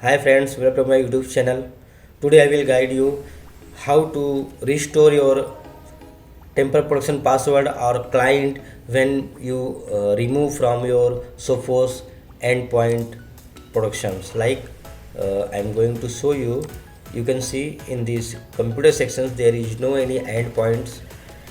Hi friends, welcome to my YouTube channel. Today I will guide you how to restore your Tamper Protection password or client when you remove from your Sophos Endpoint productions. Like I'm going to show you. You can see in these computer sections there is no any endpoints.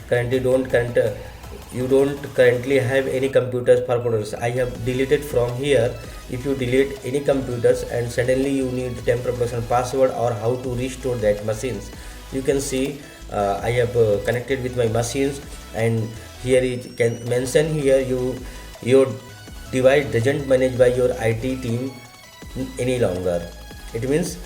Currently you don't currently have any computers for products. I have deleted from here. If you delete any computers and suddenly you need Tamper Protection password or how to restore that machines, you can see I have connected with my machines, and here it can mention here your device doesn't managed by your IT team any longer. It means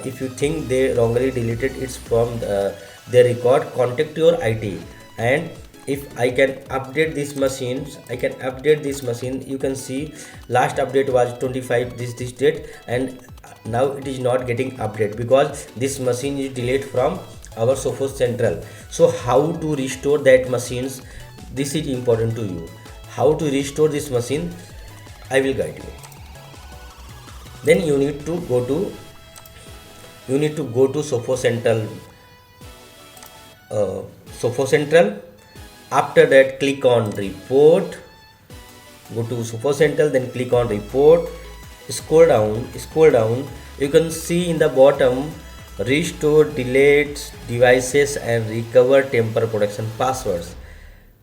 if you think they wrongly deleted it from their record, contact your IT. And if I can update these machines, I can update this machine. You can see last update was 25 this date, and now it is not getting update because this machine is deleted from our Sophos Central. So how to restore that machines, this is important to you. How to restore this machine, I will guide you. Then you need to go to Sophos Central. Sophos Central. After that, click on report. Go to Sophos Central, then click on report. Scroll down. You can see in the bottom restore, delete devices and recover Tamper Protection passwords.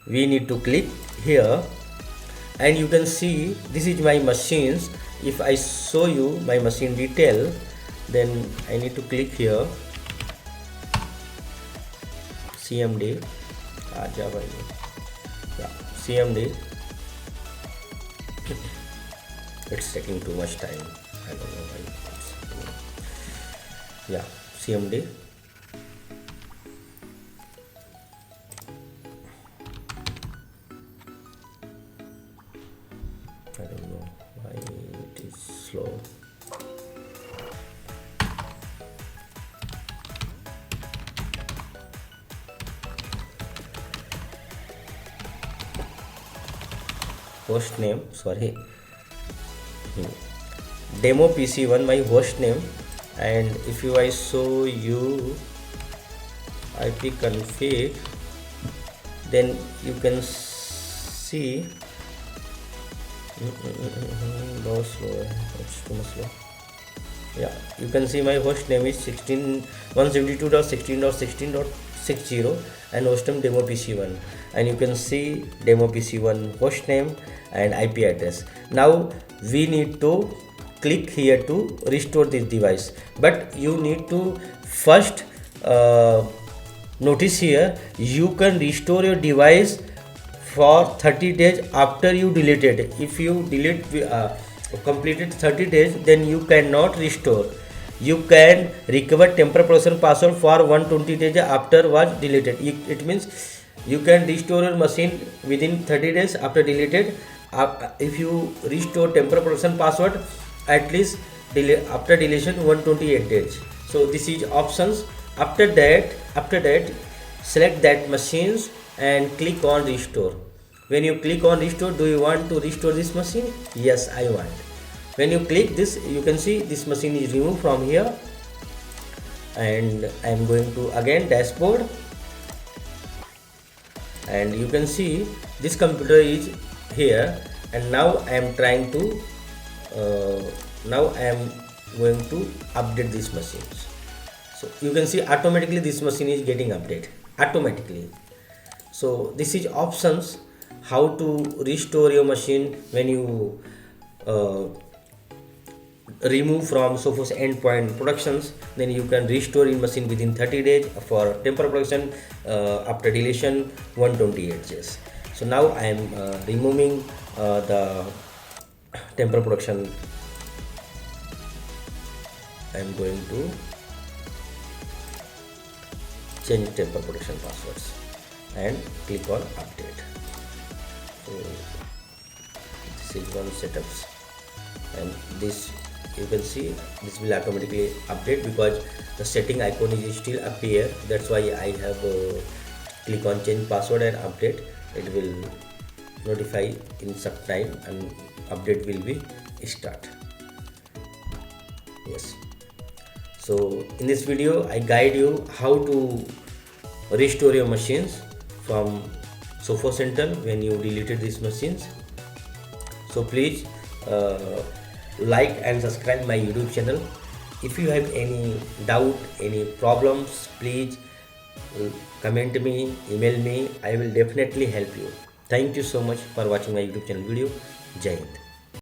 We need to click here, and you can see this is my machines. If I show you my machine detail, then I need to click here, CMD. Yeah, CMD. It's taking too much time. I don't know why. Yeah, CMD. I don't know why it is slow. Host name, sorry. Demo PC1, my host name. And if you I show you IP config, then you can see no slow, it's too much slow. Yeah, you can see my host name is 172.16.16.60 and host name demo PC1, and you can see demo PC1 host name and IP address. Now we need to click here to restore this device, but you need to first notice here you can restore your device for 30 days after you deleted. If you delete completed 30 days, then you cannot restore. You can recover Tamper Protection password for 120 days after was deleted. It means you can restore your machine within 30 days after deleted. If you restore Tamper Protection password, at least after deletion 128 days. So this is options. After that select that machines and click on restore. When you click on restore, do you want to restore this machine? Yes, I want. When you click this, you can see this machine is removed from here, and I am going to again dashboard, and you can see this computer is here, and now I am trying to now I am going to update these machines. So you can see automatically this machine is getting updated automatically. So this is options how to restore your machine when you remove from Sophos Endpoint productions. Then you can restore in machine within 30 days for Tamper Protection after deletion 128 days. So now I am removing the Tamper Protection. I am going to change Tamper Protection passwords and click on update. So this is one setups, and this you can see this will automatically update because the setting icon is still appear. That's why I have click on change password and update. It will notify in some time and update will be start. Yes. So in this video I guide you how to restore your machines from Sophos Central when you deleted these machines. So please like and subscribe my YouTube channel. If you have any doubt, any problems, please comment me, email me. I will definitely help you. Thank you so much for watching my YouTube channel video. Jai Hind.